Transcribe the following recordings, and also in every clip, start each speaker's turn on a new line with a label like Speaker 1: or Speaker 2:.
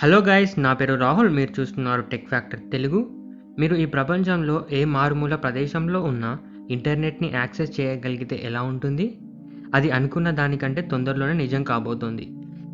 Speaker 1: Hello guys, నా పేరు రాహుల్. మీరు చూస్తున్నారు టెక్ ఫ్యాక్టర్ తెలుగు. మీరు ఈ ప్రపంచంలో ఏ మారుమూల ప్రదేశంలో ఉన్నా ఇంటర్నెట్ని యాక్సెస్ చేయగలిగితే ఎలా ఉంటుంది? అది అనుకున్న దానికంటే తొందరలోనే నిజం కాబోతోంది.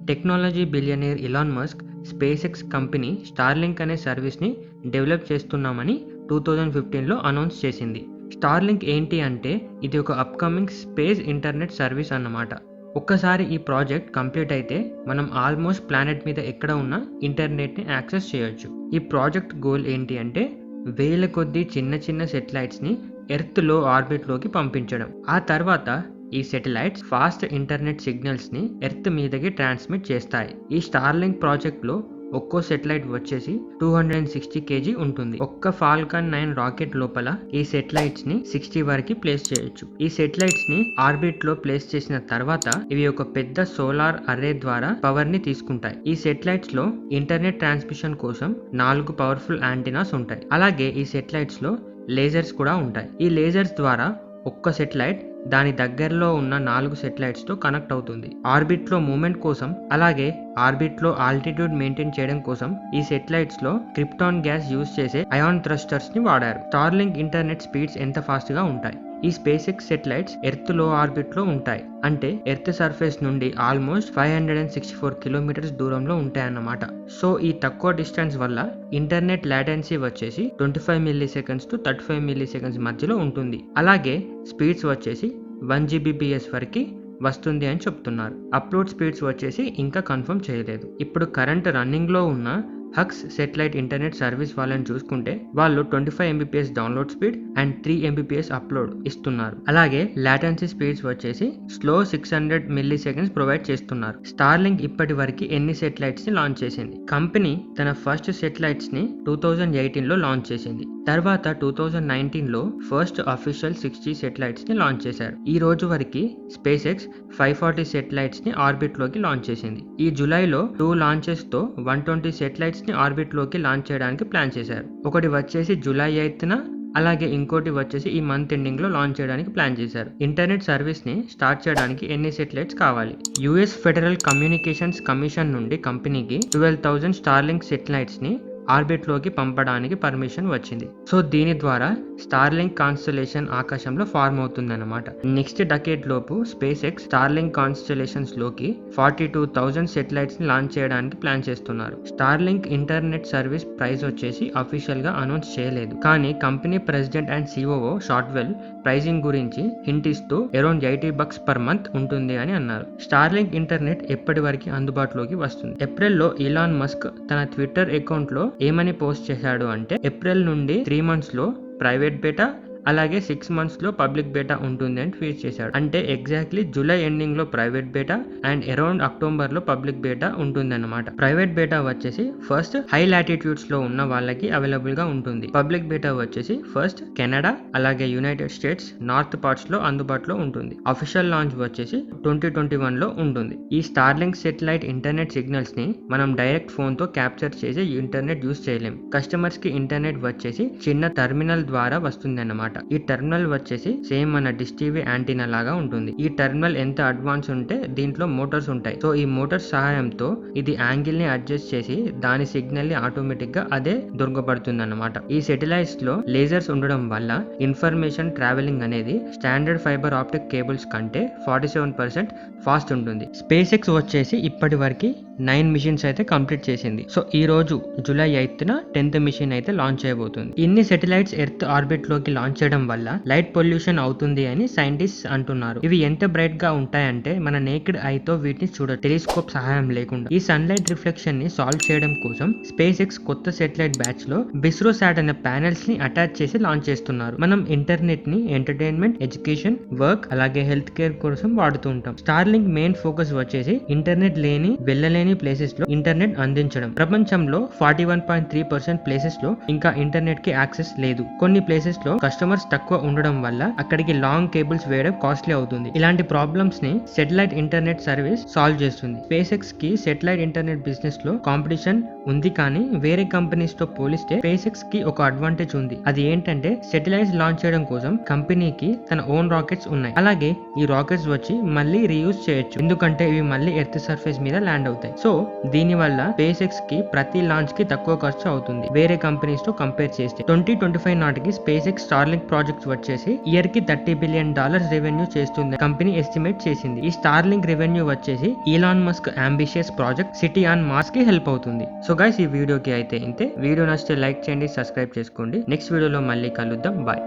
Speaker 1: Technology billionaire Elon Musk space X company Starlink అనే సర్వీస్ని డెవలప్ చేస్తున్నామని 2015లో అనౌన్స్ చేసింది. స్టార్లింక్ ఏంటి అంటే ఇది ఒక అప్కమింగ్ స్పేస్ ఇంటర్నెట్ సర్వీస్ అన్నమాట. ఒక్కసారి ఈ ప్రాజెక్ట్ కంప్లీట్ అయితే మనం ఆల్మోస్ట్ ప్లానెట్ మీద ఎక్కడ ఉన్నా ఇంటర్నెట్ని యాక్సెస్ చేయొచ్చు. ఈ ప్రాజెక్ట్ గోల్ ఏంటి అంటే వేల కొద్దీ చిన్న చిన్న సెటిలైట్స్ని ఎర్త్లో ఆర్బిట్లోకి పంపించడం. ఆ తర్వాత ఈ సెటిలైట్స్ ఫాస్ట్ ఇంటర్నెట్ సిగ్నల్స్ని ఎర్త్ మీదకి ట్రాన్స్మిట్ చేస్తాయి. ఈ స్టార్లింక్ ప్రాజెక్ట్లో ఒక్కో సెటిలైట్ వచ్చేసి 260 kg ఉంటుంది. ఒక్క ఫాల్కన్ 9 రాకెట్ లోపల ఈ సెటిలైట్స్ ని 60 వరకు ప్లేస్ చేయొచ్చు. ఈ సెటిలైట్స్ ని ఆర్బిట్ లో ప్లేస్ చేసిన తర్వాత ఇవి ఒక పెద్ద సోలార్ అర్రే ద్వారా పవర్ ని తీసుకుంటాయి. ఈ సెటిలైట్స్ లో ఇంటర్నెట్ ట్రాన్స్మిషన్ కోసం 4 పవర్ఫుల్ యాంటీనాస్ ఉంటాయి. అలాగే ఈ సెటిలైట్స్ లో లేజర్స్ కూడా ఉంటాయి. ఈ లేజర్స్ ద్వారా ఒక్క సెటిలైట్ దాని దగ్గరలో ఉన్న 4 సెటిలైట్స్ తో కనెక్ట్ అవుతుంది. ఆర్బిట్ లో మూవ్మెంట్ కోసం అలాగే ఆర్బిట్ లో ఆల్టిట్యూడ్ మెయింటైన్ చేయడం కోసం ఈ సెటిలైట్స్ లో క్రిప్టాన్ గ్యాస్ యూజ్ చేసే అయాన్ థ్రస్టర్స్ ని వాడారు. స్టార్లింక్ ఇంటర్నెట్ స్పీడ్స్ ఎంత ఫాస్ట్ గా ఉంటాయి? ఈ స్పేస్ ఎక్స్ సెటిలైట్స్ ఎర్త్ లో ఆర్బిట్ లో ఉంటాయి. అంటే ఎర్త్ సర్ఫేస్ నుండి ఆల్మోస్ట్ 564 కిలోమీటర్స్ దూరంలో ఉంటాయన్నమాట. సో ఈ తక్కువ డిస్టెన్స్ వల్ల ఇంటర్నెట్ లాటెన్సీ వచ్చేసి 25 milli seconds to 35 milli seconds మధ్యలో ఉంటుంది. అలాగే స్పీడ్స్ వచ్చేసి 1 Gbps వరకు వస్తుంది అని చెప్తున్నారు. అప్లోడ్ స్పీడ్స్ వచ్చేసి ఇంకా కన్ఫర్మ్ చేయలేదు. ఇప్పుడు కరెంట్ రన్నింగ్ లో ఉన్న హక్స్ సెటిలైట్ ఇంటర్నెట్ సర్వీస్ వాళ్ళని చూసుకుంటే వాళ్ళు 25 Mbps download speed and 3 Mbps upload ఇస్తున్నారు. అలాగే లాటెన్సీ స్పీడ్స్ వచ్చేసి స్లో 600 మిల్లీ సెకండ్స్ ప్రొవైడ్ చేస్తున్నారు. స్టార్లింక్ ఇప్పటి వరకు ఎన్ని సెటిలైట్స్ ని లాంచ్ చేసింది? కంపెనీ తన ఫస్ట్ సెటిలైట్స్ ని 2018 లో లాంచ్ చేసింది. తర్వాత 2019 లో ఫస్ట్ అఫీషియల్ 60 సెటిలైట్స్ ని లాంచ్ చేశారు. ఈ రోజు వరకు స్పేస్ ఎక్స్ 540 సెటిలైట్స్ ని ఆర్బిట్ లోకి లాంచ్ చేసింది. ఈ జూలైలో 2 లాంచెస్ తో 120 సెటిలైట్స్ ని ఆర్బిట్ లోకి లాంచ్ చేయడానికి ప్లాన్ చేశారు. ఒకటి వచ్చేసి జూలై 8న అలాగే ఇంకోటి వచ్చేసి ఈ మంత్ ఎండింగ్ లో లాంచ్ చేయడానికి ప్లాన్ చేశారు. ఇంటర్నెట్ సర్వీస్ ని స్టార్ట్ చేయడానికి ఎన్ని సెటిలైట్స్ కావాలి? యుఎస్ ఫెడరల్ కమ్యూనికేషన్స్ కమిషన్ నుండి కంపెనీకి 12,000 స్టార్లింక్ సెటిలైట్స్ ని ఆర్బిట్ లోకి పంపడానికి పర్మిషన్ వచ్చింది. సో దీని ద్వారా స్టార్లింక్ కాన్స్టలేషన్ ఆకాశంలో ఫార్మ్ అవుతుందన్నమాట. నెక్స్ట్ డకేడ్ లోపు స్పేస్ ఎక్స్ స్టార్లింక్ కాన్స్టలేషన్స్ లోకి 42,000 సెటిలైట్స్ ని లాంచ్ చేయడానికి ప్లాన్ చేస్తున్నారు. స్టార్లింక్ ఇంటర్నెట్ సర్వీస్ ప్రైస్ వచ్చేసి అఫీషియల్ గా అనౌన్స్ చేయలేదు. కానీ company president and COO Shotwell pricing గురించి హింట్ ఇస్తూ అరౌండ్ $80 per month ఉంటుంది అని అన్నారు. స్టార్లింక్ ఇంటర్నెట్ ఎప్పటి వరకు అందుబాటులోకి వస్తుంది? ఏప్రిల్లో ఇలాన్ మస్క్ తన ట్విట్టర్ అకౌంట్ లో ఏమని పోస్ట్ చేశాడు అంటే ఏప్రిల్ నుండి 3 months లో ప్రైవేట్ బేటా అలాగే 6 months లో పబ్లిక్ బేటా ఉంటుంది అని ట్వీట్ చేశాడు. అంటే ఎగ్జాక్ట్లీ జూలై ఎండింగ్ లో private beta and around October లో పబ్లిక్ బేటా ఉంటుంది అన్నమాట. ప్రైవేట్ బేటా వచ్చేసి ఫస్ట్ హై లాటిట్యూడ్స్ లో ఉన్న వాళ్ళకి అవైలబుల్ గా ఉంటుంది. పబ్లిక్ బేటా వచ్చేసి ఫస్ట్ కెనడా అలాగే యునైటెడ్ స్టేట్స్ నార్త్ పార్ట్స్ లో అందుబాటులో ఉంటుంది. అఫీషియల్ లాంచ్ వచ్చేసి 2021 లో ఉంటుంది. ఈ స్టార్లింక్ సెటిలైట్ ఇంటర్నెట్ సిగ్నల్స్ ని మనం డైరెక్ట్ ఫోన్ తో క్యాప్చర్ చేసి ఇంటర్నెట్ యూస్ చేయలేం. కస్టమర్స్ కి ఇంటర్నెట్ వచ్చేసి చిన్న టెర్మినల్ ద్వారా వస్తుంది అన్నమాట. ఈ టెర్మినల్ వచ్చేసి సేమ్ మన డిష్ టీవీ యాంటీనా లాగా ఉంటుంది. ఈ టెర్మినల్ ఎంత అడ్వాన్స్ ఉంటే దీంట్లో మోటార్స్ ఉంటాయి. సో ఈ మోటార్స్ సహాయంతో ఇది యాంగిల్ ని అడ్జస్ట్ చేసి దాని సిగ్నల్ ని ఆటోమేటిక్ గా అదే దొరకబడుతుంది అన్నమాట. ఈ సెటిలైట్స్ లో లేజర్స్ ఉండడం వల్ల ఇన్ఫర్మేషన్ ట్రావెలింగ్ అనేది స్టాండర్డ్ ఫైబర్ ఆప్టిక్ కేబుల్స్ కంటే 47% ఫాస్ట్ ఉంటుంది. స్పేస్ ఎక్స్ వచ్చేసి ఇప్పటి వరకు 9 మిషన్స్ అయితే కంప్లీట్ చేసింది. సో ఈ రోజు జూలై 8న 10th మిషన్ అయితే లాంచ్ చేయబోతుంది. ఇన్ని సెటిలైట్స్ ఎర్త్ ఆర్బిట్ లోకి లాంచ్ చేయడం వల్ల లైట్ పొల్యూషన్ అవుతుంది అని సైంటిస్ట్ అంటున్నారు. ఇవి ఎంత బ్రైట్ గా ఉంటాయంటే మన నేకెడ్ ఐ తో వీటిని చూడొచ్చు, టెలిస్కోప్ సహాయం లేకుండా. ఈ సన్లైట్ రిఫ్లెక్షన్ ని సాల్వ్ చేయడం కోసం స్పేస్ ఎక్స్ కొత్త సెటిలైట్ బ్యాచ్ లో బిస్రోసాట్ అనే ప్యానెల్స్ ని అటాచ్ చేసి లాంచ్ చేస్తున్నారు. మనం ఇంటర్నెట్ ని ఎంటర్టైన్మెంట్, ఎడ్యుకేషన్, వర్క్ అలాగే హెల్త్ కేర్ కోసం వాడుతూ ఉంటాం. స్టార్లింక్ మెయిన్ ఫోకస్ వచ్చేసి ఇంటర్నెట్ వెళ్ళలేని ప్లేసెస్ లో ఇంటర్నెట్ అందించడం. ప్రపంచంలో 41.3% ప్లేసెస్ లో ఇంకా ఇంటర్నెట్ కి యాక్సెస్ లేదు. కొన్ని ప్లేసెస్ లో కస్టమర్ టవర్స్ తక్కువ ఉండడం వల్ల అక్కడికి లాంగ్ కేబుల్స్ వేయడం కాస్ట్లీ అవుతుంది. ఇలాంటి ప్రాబ్లమ్స్ ని సెటిలైట్ ఇంటర్నెట్ సర్వీస్ సాల్వ్ చేస్తుంది. స్పేస్ ఎక్స్ కి సెటిలైట్ ఇంటర్నెట్ బిజినెస్ లో కాంపిటీషన్ ఉంది, కానీ వేరే కంపెనీస్ తో పోలిస్తే స్పేస్ ఎక్స్ కి ఒక అడ్వాంటేజ్ ఉంది. అది ఏంటంటే సెటిలైట్స్ లాంచ్ చేయడం కోసం కంపెనీకి తన ఓన్ రాకెట్స్ ఉన్నాయి. అలాగే ఈ రాకెట్స్ వచ్చి మళ్ళీ రీయూజ్ చేయొచ్చు, ఎందుకంటే ఇవి మళ్ళీ ఎర్త్ సర్ఫేస్ మీద ల్యాండ్ అవుతాయి. సో దీని వల్ల స్పేస్ ఎక్స్ కి ప్రతి లాంచ్ కి తక్కువ ఖర్చు అవుతుంది వేరే కంపెనీస్ తో కంపేర్ చేస్తే. 2025 నాటికి స్పేస్ ఎక్స్ స్టార్లింక్ ప్రాజెక్ట్స్ వచ్చేసి ఇయర్ కి $30 బిలియన్ రెవెన్యూ చేస్తుంది కంపెనీ ఎస్టిమేట్ చేసింది. ఈ స్టార్లింక్ రెవెన్యూ వచ్చేసి Elon Musk ambitious project city on Mars కి హెల్ప్ అవుతుంది. సో గైస్, ఈ వీడియోకి అయితే ఇంతే. వీడియో నచ్చితే లైక్ చేయండి, సబ్స్క్రైబ్ చేసుకోండి. నెక్స్ట్ వీడియోలో మళ్ళీ కలుద్దాం. బాయ్.